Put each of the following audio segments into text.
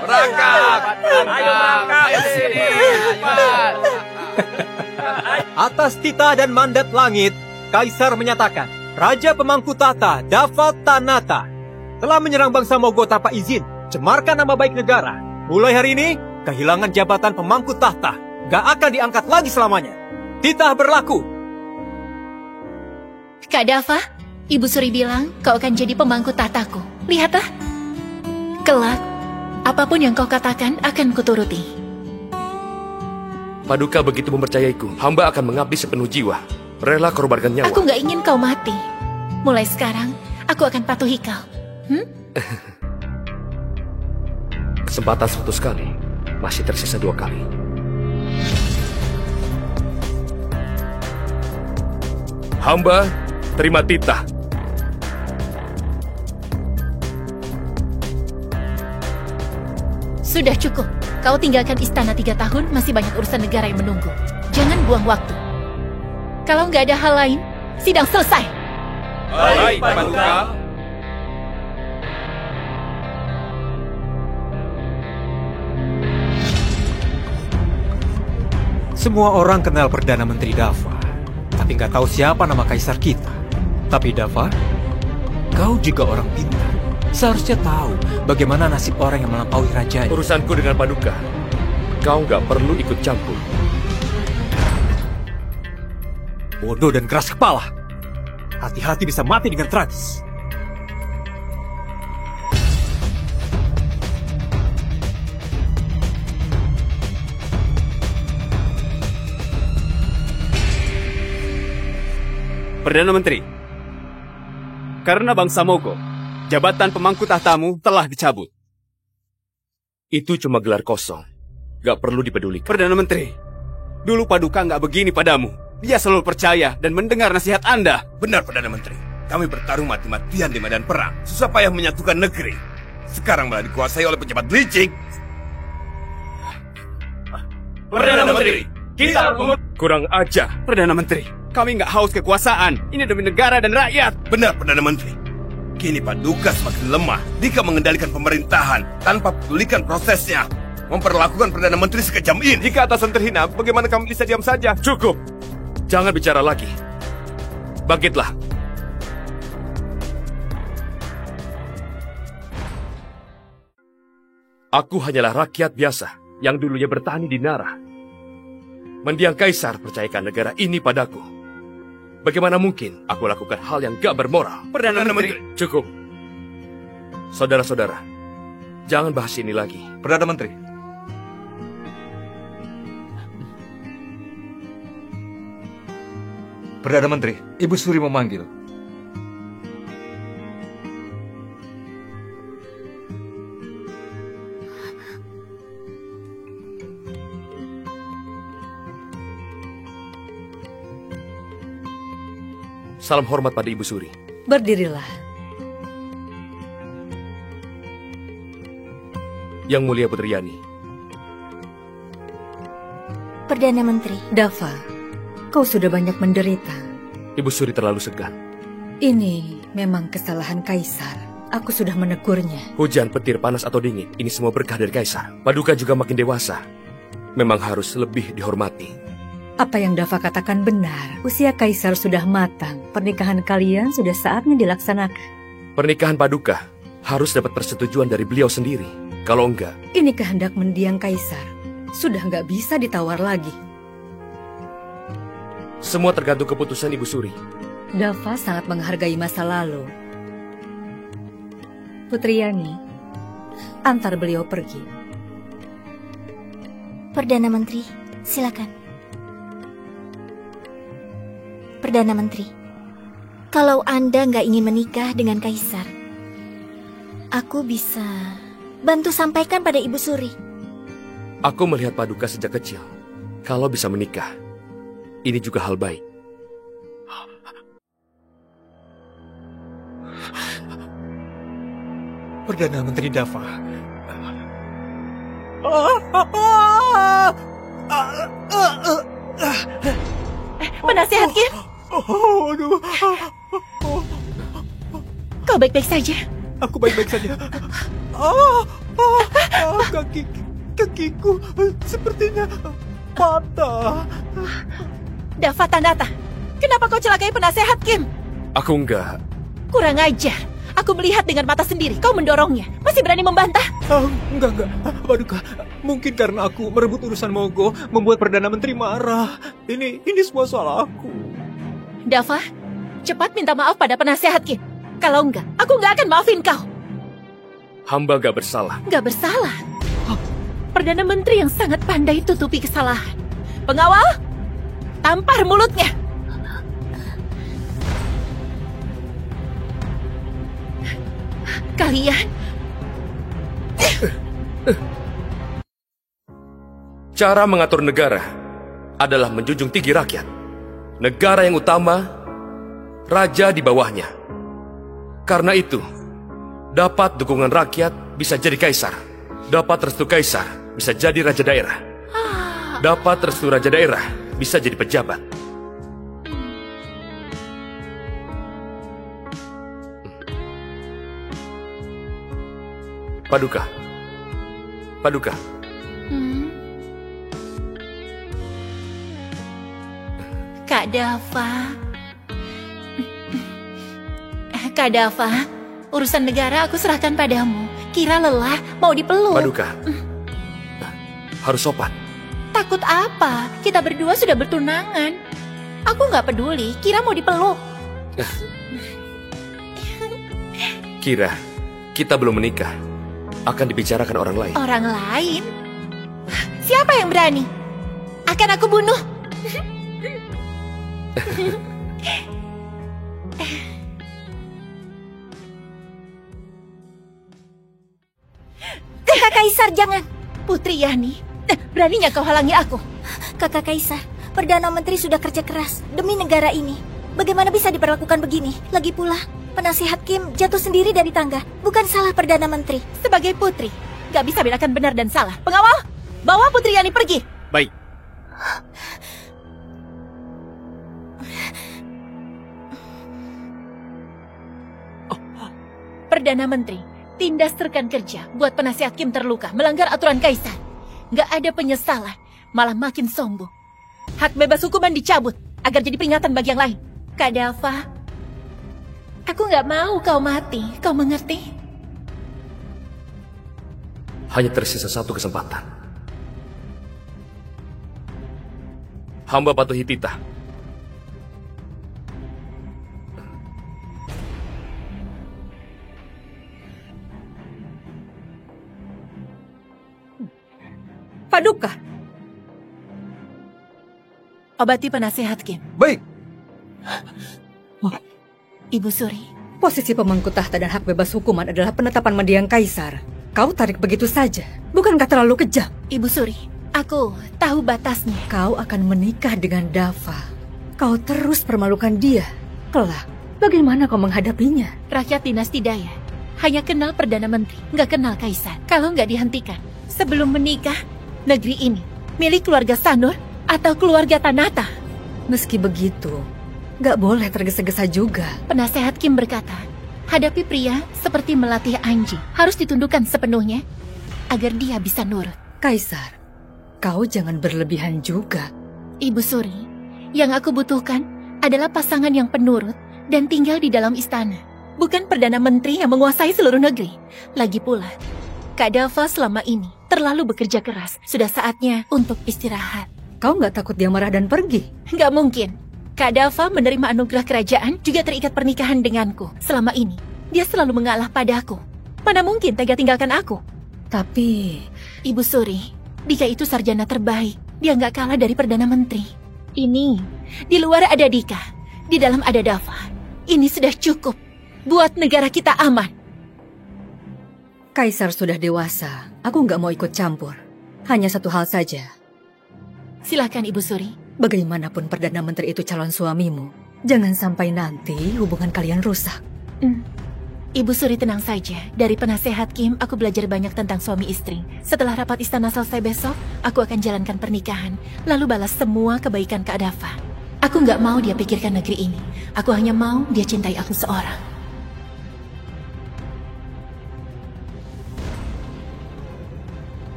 Berangkat! Ayo berangkat ke sini! Atas titah dan mandat langit, Kaisar menyatakan Raja Pemangku Tahta Dava Tanata telah menyerang bangsa Mogok tanpa izin, cemarkan nama baik negara. Mulai hari ini, kehilangan jabatan Pemangku Tahta gak akan diangkat lagi selamanya. Titah berlaku. Kak Dava, Ibu Suri bilang kau akan jadi pemangku tahtaku. Lihatlah. Kelak, apapun yang kau katakan akan kuturuti. Paduka begitu mempercayaiku, hamba akan mengabdi sepenuh jiwa. Rela korbankan nyawa. Aku gak ingin kau mati. Mulai sekarang, aku akan patuhi kau. Kesempatan 100 kali, masih tersisa 2 kali. Hamba terima titah. Sudah cukup. Kau tinggalkan istana 3 tahun, masih banyak urusan negara yang menunggu. Jangan buang waktu. Kalau nggak ada hal lain, sidang selesai. Baik, Paduka. Semua orang kenal Perdana Menteri Dava, tapi nggak tahu siapa nama kaisar kita. Tapi Dava, kau juga orang pintar. Seharusnya tahu bagaimana nasib orang yang melampaui rajanya. Urusanku dengan Paduka, kau nggak perlu ikut campur. Bodoh dan keras kepala. Hati-hati bisa mati dengan tragis. Perdana Menteri, karena bangsa Mogok, jabatan pemangku tahtamu telah dicabut. Itu cuma gelar kosong. Gak perlu dipedulikan. Perdana Menteri, dulu Paduka nggak begini padamu. Dia selalu percaya dan mendengar nasihat Anda. Benar, Perdana Menteri. Kami bertarung mati-matian di medan perang. Susah payah menyatukan negeri. Sekarang malah dikuasai oleh pejabat licik. Perdana Menteri, kita kurang ajar. Perdana Menteri, kami nggak haus kekuasaan. Ini demi negara dan rakyat. Benar, Perdana Menteri. Kini Paduka semakin lemah jika mengendalikan pemerintahan tanpa pedulikan prosesnya. Memperlakukan Perdana Menteri sekejam ini. Jika atasan terhina, bagaimana kami bisa diam saja? Cukup. Jangan bicara lagi. Bangkitlah. Aku hanyalah rakyat biasa yang dulunya bertani di Nara. Mendiang kaisar percayakan negara ini padaku. Bagaimana mungkin aku lakukan hal yang gak bermoral? Perdana Menteri. Cukup. Saudara-saudara, jangan bahas ini lagi. Perdana Menteri. Perdana Menteri, Ibu Suri memanggil. Salam hormat pada Ibu Suri. Berdirilah. Yang Mulia Putri Yani. Perdana Menteri. Dava, kau sudah banyak menderita. Ibu Suri terlalu segan. Ini memang kesalahan kaisar. Aku sudah menegurnya. Hujan, petir, panas atau dingin, ini semua berkah dari kaisar. Paduka juga makin dewasa. Memang harus lebih dihormati. Apa yang Dava katakan benar. Usia kaisar sudah matang. Pernikahan kalian sudah saatnya dilaksanakan. Pernikahan Paduka harus dapat persetujuan dari beliau sendiri. Kalau enggak... Ini kehendak mendiang kaisar. Sudah nggak bisa ditawar lagi. Semua tergantung keputusan Ibu Suri. Dava sangat menghargai masa lalu. Putri Yani, antar beliau pergi. Perdana Menteri, silakan. Perdana Menteri, kalau Anda nggak ingin menikah dengan kaisar, aku bisa bantu sampaikan pada Ibu Suri. Aku melihat Paduka sejak kecil. Kalau bisa menikah, ini juga hal baik. Perdana Menteri Dava. Penasehat Kir. Kau baik-baik saja? Aku baik-baik saja. Kakiku sepertinya patah. Dafa Tanata, kenapa kau celakai penasehat Kim? Aku enggak. Kurang ajar. Aku melihat dengan mata sendiri. Kau mendorongnya. Masih berani membantah? Enggak. Paduka, mungkin karena aku merebut urusan Mogo membuat Perdana Menteri marah. Ini semua salah aku. Dafa, cepat minta maaf pada penasehat Kim. Kalau enggak, aku enggak akan maafin kau. Hamba gak bersalah. Gak bersalah. Perdana Menteri yang sangat pandai tutupi kesalahan. Pengawal, tampar mulutnya. Kalian... Cara mengatur negara adalah menjunjung tinggi rakyat. Negara yang utama, raja di bawahnya. Karena itu, dapat dukungan rakyat bisa jadi kaisar. Dapat restu kaisar bisa jadi raja daerah. Dapat restu raja daerah bisa jadi pejabat. Paduka. Kak Dafa, urusan negara aku serahkan padamu. Kira lelah, mau dipeluk. Paduka, harus sopan. Takut apa? Kita berdua sudah bertunangan. Aku nggak peduli, Kira mau dipeluk. Kira, kita belum menikah. Akan dibicarakan orang lain. Orang lain? Siapa yang berani? Akan aku bunuh. Kakak Kaisar, jangan. Putri Yani, beraninya kau halangi aku. Kakak Kaisar, Perdana Menteri sudah kerja keras demi negara ini. Bagaimana bisa diperlakukan begini? Lagi pula, penasihat Kim jatuh sendiri dari tangga. Bukan salah Perdana Menteri. Sebagai putri, gak bisa bedakan benar dan salah. Pengawal, bawa Putri Yani pergi. Baik. Perdana Menteri, tindas rekan kerja buat penasihat Kim terluka, melanggar aturan kaisar. Gak ada penyesalan, malah makin sombong. Hak bebas hukuman dicabut agar jadi peringatan bagi yang lain. Kak Dafa, aku gak mau kau mati, kau mengerti? Hanya tersisa satu kesempatan. Hamba patuhi titah. Paduka. Obati penasehat Kim. Baik. Ibu Suri. Posisi pemangku tahta dan hak bebas hukuman adalah penetapan mendiang kaisar. Kau tarik begitu saja. Bukankah terlalu kejam? Ibu Suri, aku tahu batasnya. Kau akan menikah dengan Dafa. Kau terus permalukan dia. Kelak, bagaimana kau menghadapinya? Rakyat dinasti Daya hanya kenal Perdana Menteri, nggak kenal kaisar. Kalau nggak dihentikan sebelum menikah, negeri ini milik keluarga Sanur atau keluarga Tanata. Meski begitu, gak boleh tergesa-gesa juga. Penasehat Kim berkata, hadapi pria seperti melatih anjing. Harus ditundukkan sepenuhnya agar dia bisa nurut. Kaisar, kau jangan berlebihan juga. Ibu Suri, yang aku butuhkan adalah pasangan yang penurut dan tinggal di dalam istana. Bukan Perdana Menteri yang menguasai seluruh negeri. Lagi pula, Kak Dafa selama ini terlalu bekerja keras. Sudah saatnya untuk istirahat. Kau gak takut dia marah dan pergi? Gak mungkin. Kak Dafa menerima anugerah kerajaan juga terikat pernikahan denganku. Selama ini, dia selalu mengalah padaku. Mana mungkin tega tinggalkan aku? Tapi... Ibu Suri, Dika itu sarjana terbaik. Dia gak kalah dari Perdana Menteri. Ini, di luar ada Dika, di dalam ada Dafa. Ini sudah cukup buat negara kita aman. Kaisar sudah dewasa. Aku gak mau ikut campur. Hanya satu hal saja. Silakan Ibu Suri. Bagaimanapun Perdana Menteri itu calon suamimu, jangan sampai nanti hubungan kalian rusak. Ibu Suri tenang saja. Dari penasehat Kim, aku belajar banyak tentang suami istri. Setelah rapat istana selesai besok, aku akan jalankan pernikahan, lalu balas semua kebaikan Kak Dafa. Aku nggak mau dia pikirkan negeri ini. Aku hanya mau dia cintai aku seorang.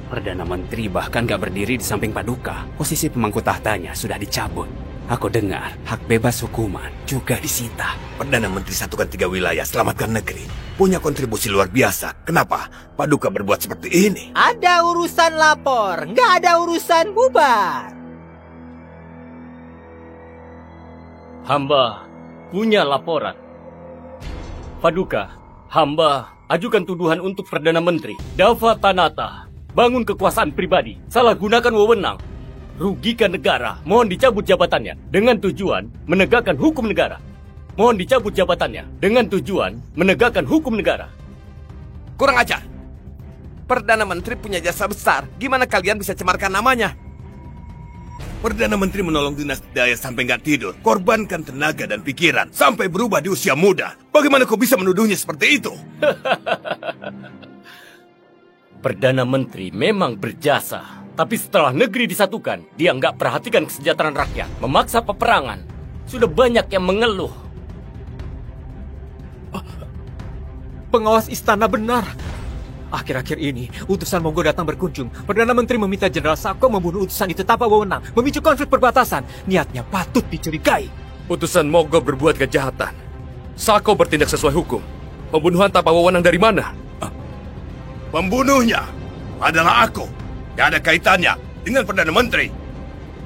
Perdana Menteri bahkan gak berdiri di samping Paduka. Posisi pemangku tahtanya sudah dicabut. Aku dengar hak bebas hukuman juga disita. Perdana Menteri satukan 3 wilayah, selamatkan negeri. Punya kontribusi luar biasa. Kenapa Paduka berbuat seperti ini? Ada urusan lapor, nggak ada urusan bubar. Hamba punya laporan. Paduka, hamba ajukan tuduhan untuk Perdana Menteri Dava Tanata. Bangun kekuasaan pribadi, salah gunakan wewenang, rugikan negara, mohon dicabut jabatannya dengan tujuan menegakkan hukum negara. Mohon dicabut jabatannya dengan tujuan menegakkan hukum negara. Kurang ajar. Perdana Menteri punya jasa besar. Gimana kalian bisa cemarkan namanya? Perdana Menteri menolong dinasti Daya sampai nggak tidur, korbankan tenaga dan pikiran, sampai berubah di usia muda. Bagaimana kau bisa menuduhnya seperti itu? Perdana Menteri memang berjasa, tapi setelah negeri disatukan, dia nggak perhatikan kesejahteraan rakyat, memaksa peperangan. Sudah banyak yang mengeluh. Pengawas istana benar. Akhir-akhir ini, utusan Monggo datang berkunjung. Perdana Menteri meminta Jenderal Sako membunuh utusan itu tanpa wewenang, memicu konflik perbatasan. Niatnya patut dicurigai. Utusan Monggo berbuat kejahatan. Sako bertindak sesuai hukum. Pembunuhan tanpa wewenang dari mana? Pembunuhnya adalah aku. Gak ada kaitannya dengan Perdana Menteri.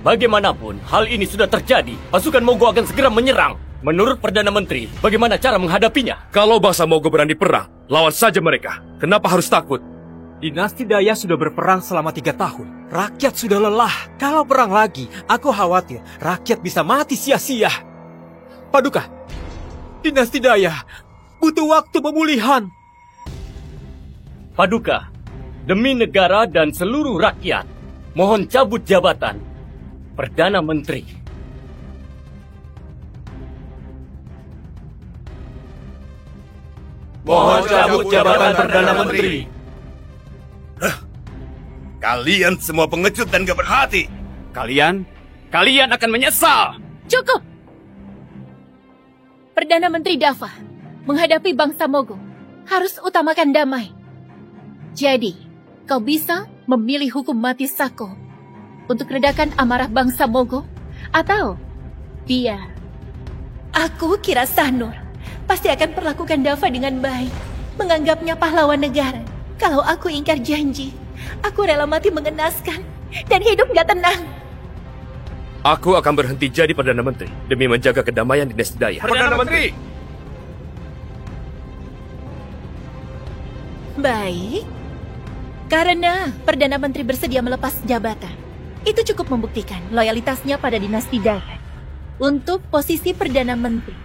Bagaimanapun, hal ini sudah terjadi. Pasukan Monggo akan segera menyerang. Menurut Perdana Menteri, bagaimana cara menghadapinya? Kalau bangsa Monggo berani perang, lawan saja mereka. Kenapa harus takut? Dinasti Daya sudah berperang selama 3 tahun. Rakyat sudah lelah. Kalau perang lagi, aku khawatir rakyat bisa mati sia-sia. Paduka, Dinasti Daya butuh waktu pemulihan. Paduka, demi negara dan seluruh rakyat, mohon cabut jabatan Perdana Menteri. Mohon cabut jabatan Perdana Menteri. Kalian semua pengecut dan gak berhati. Kalian akan menyesal. Cukup! Perdana Menteri Dava, menghadapi bangsa Monggo, harus utamakan damai. Jadi, kau bisa memilih hukum mati Sako untuk redakan amarah bangsa Monggo, atau dia. Aku kira Sanur pasti akan perlakukan Dava dengan baik, menganggapnya pahlawan negara. Kalau aku ingkar janji, aku rela mati mengenaskan dan hidup gak tenang. Aku akan berhenti jadi Perdana Menteri demi menjaga kedamaian di Dinasti Daya. Perdana Menteri! Baik. Karena Perdana Menteri bersedia melepas jabatan, itu cukup membuktikan loyalitasnya pada Dinasti Daya. Untuk posisi Perdana Menteri,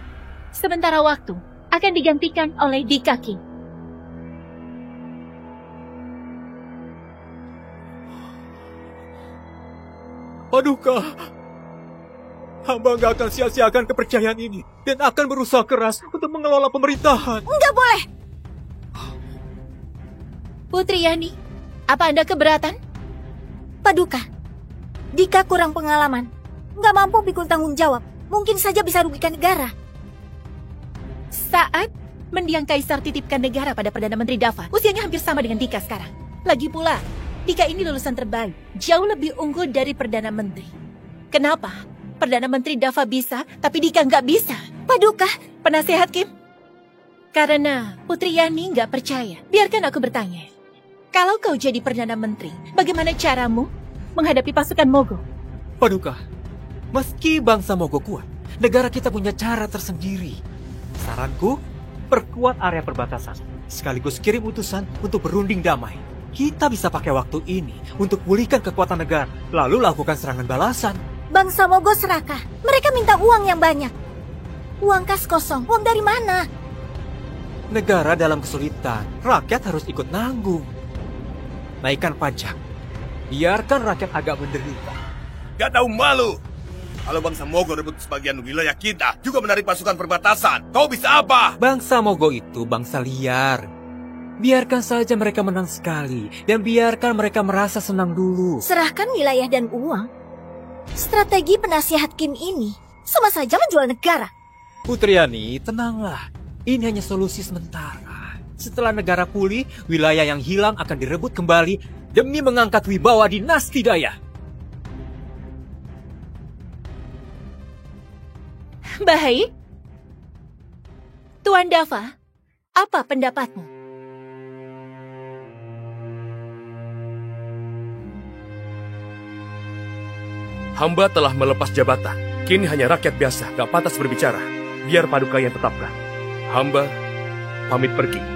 sementara waktu akan digantikan oleh Dikaki. Paduka, hamba nggak akan sia-siakan kepercayaan ini dan akan berusaha keras untuk mengelola pemerintahan. Nggak boleh! Putri Yani, apa Anda keberatan? Paduka, Dika kurang pengalaman. Nggak mampu pikul tanggung jawab. Mungkin saja bisa rugikan negara. Saat mendiang Kaisar titipkan negara pada Perdana Menteri Dava, usianya hampir sama dengan Dika sekarang. Lagi pula, Dika ini lulusan terbaik, jauh lebih unggul dari Perdana Menteri. Kenapa? Perdana Menteri Dava bisa, tapi Dika nggak bisa. Paduka, Penasehat Kim, karena Putri Yani nggak percaya, biarkan aku bertanya. Kalau kau jadi Perdana Menteri, bagaimana caramu menghadapi pasukan Monggo? Paduka, meski bangsa Monggo kuat, negara kita punya cara tersendiri. Saranku, perkuat area perbatasan, sekaligus kirim utusan untuk berunding damai. Kita bisa pakai waktu ini untuk pulihkan kekuatan negara, lalu lakukan serangan balasan. bangsa Monggo serakah. Mereka minta uang yang banyak. Uang kas kosong. Uang dari mana? Negara dalam kesulitan, rakyat harus ikut nanggung. Naikkan pajak, biarkan rakyat agak menderita. Gak tahu malu. Kalau bangsa Monggo rebut sebagian wilayah kita, juga menarik pasukan perbatasan. Kau bisa apa? Bangsa Monggo itu bangsa liar. Biarkan saja mereka menang sekali, dan biarkan mereka merasa senang dulu. Serahkan wilayah dan uang. Strategi penasihat Kim ini sama saja menjual negara. Putri Yani, tenanglah. Ini hanya solusi sementara. Setelah negara pulih, wilayah yang hilang akan direbut kembali demi mengangkat wibawa dinasti Daya. Baik. Tuan Dava, apa pendapatmu? Hamba telah melepas jabatan. Kini hanya rakyat biasa, gak pantas berbicara. Biar Paduka yang tetapkan. Hamba pamit pergi.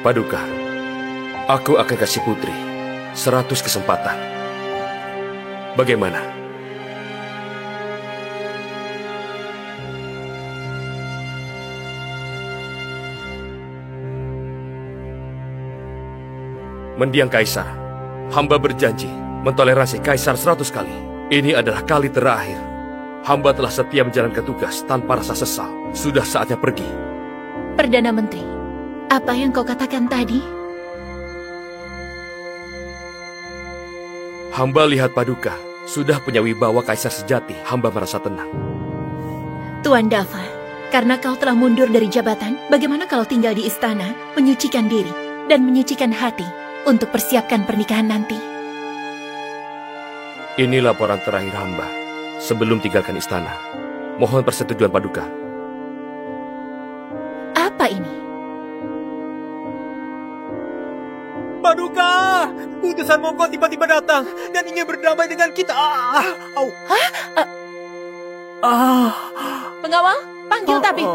Paduka, aku akan kasih putri 100 kesempatan. Bagaimana? Mendiang Kaisar, hamba berjanji mentoleransi Kaisar 100 kali. Ini adalah kali terakhir. Hamba telah setia menjalankan tugas tanpa rasa sesal. Sudah saatnya pergi. Perdana Menteri, apa yang kau katakan tadi? Hamba lihat Paduka sudah punya wibawa kaisar sejati. Hamba merasa tenang. Tuan Dava, karena kau telah mundur dari jabatan, bagaimana kalau tinggal di istana, menyucikan diri, dan menyucikan hati untuk persiapkan pernikahan nanti? Ini laporan terakhir hamba sebelum tinggalkan istana. Mohon persetujuan Paduka. Apa ini? Paduka, utusan Monggo tiba-tiba datang dan ingin berdamai dengan kita. Pengawal, panggil tabib.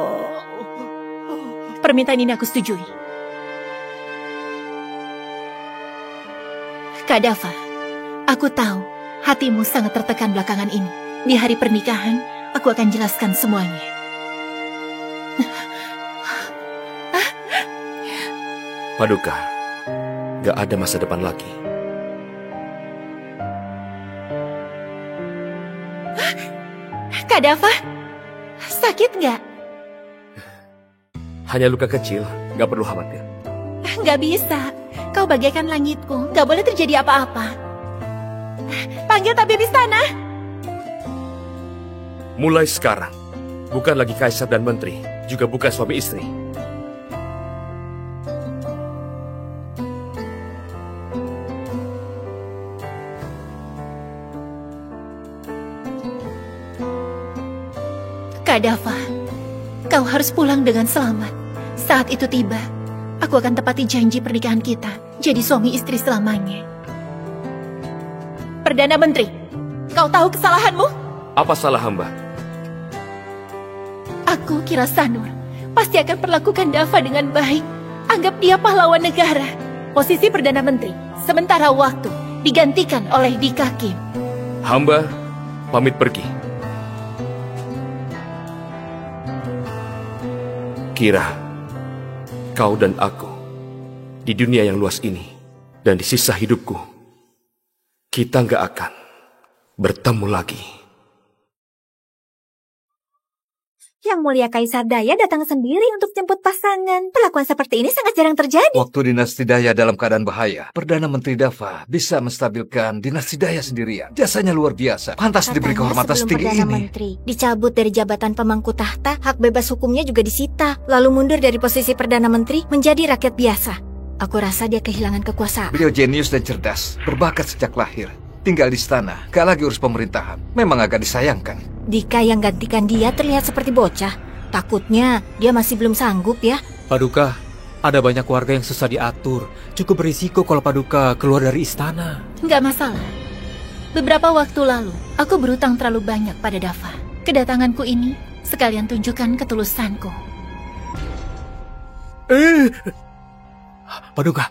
Permintaan ini aku setujui. Kak Dava, aku tahu hatimu sangat tertekan belakangan ini. Di hari pernikahan, aku akan jelaskan semuanya. Paduka, gak ada masa depan lagi. Kak Dava, sakit nggak? Hanya luka kecil, gak perlu khawatir. Nggak bisa, kau bagaikan langitku, nggak boleh terjadi apa-apa. Panggil tabib istana. Mulai sekarang, bukan lagi kaisar dan menteri, juga bukan suami istri. Kak Dava, kau harus pulang dengan selamat. Saat itu tiba, aku akan tepati janji pernikahan kita, jadi suami istri selamanya. Perdana Menteri, kau tahu kesalahanmu? Apa salah hamba? Aku kira Sanur pasti akan perlakukan Dava dengan baik. Anggap dia pahlawan negara. Posisi Perdana Menteri sementara waktu digantikan oleh Dika Kim. Hamba pamit pergi. Kira kau dan aku di dunia yang luas ini dan di sisa hidupku, kita nggak akan bertemu lagi. Yang Mulia Kaisar Daya datang sendiri untuk jemput pasangan. Perlakuan seperti ini sangat jarang terjadi. Waktu dinasti Daya dalam keadaan bahaya, Perdana Menteri Dava bisa menstabilkan dinasti Daya sendirian. Jasanya luar biasa. Pantas diberi kehormatan setinggi Perdana ini. Menteri dicabut dari jabatan pemangku tahta, hak bebas hukumnya juga disita. Lalu mundur dari posisi Perdana Menteri menjadi rakyat biasa. Aku rasa dia kehilangan kekuasaan. Beliau jenius dan cerdas, berbakat sejak lahir. Tinggal di istana, gak lagi urus pemerintahan. Memang agak disayangkan. Dika yang gantikan dia terlihat seperti bocah. Takutnya dia masih belum sanggup ya. Paduka, ada banyak warga yang susah diatur. Cukup berisiko kalau Paduka keluar dari istana. Nggak masalah. Beberapa waktu lalu, aku berutang terlalu banyak pada Dava. Kedatanganku ini sekalian tunjukkan ketulusanku. Paduka,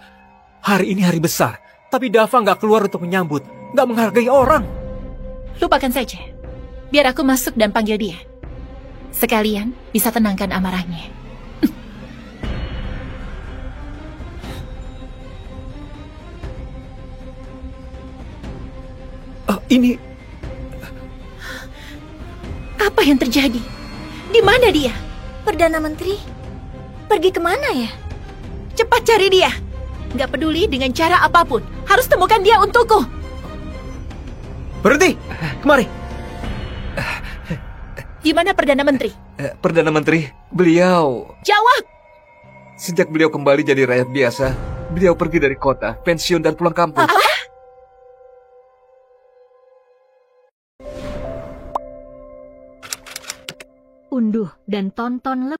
hari ini hari besar. Tapi Dava nggak keluar untuk menyambut. Nggak menghargai orang. Lupakan saja. Biar aku masuk dan panggil dia. Sekalian bisa tenangkan amarahnya. Ini... Apa yang terjadi? Di mana dia? Perdana Menteri, pergi kemana ya? Cepat cari dia. Nggak peduli dengan cara apapun. Harus temukan dia untukku. Berhenti! Kemari! Gimana Perdana Menteri? Perdana Menteri, beliau... Jawab! Sejak beliau kembali jadi rakyat biasa, beliau pergi dari kota, pensiun dan pulang kampung. Apa? Unduh dan tonton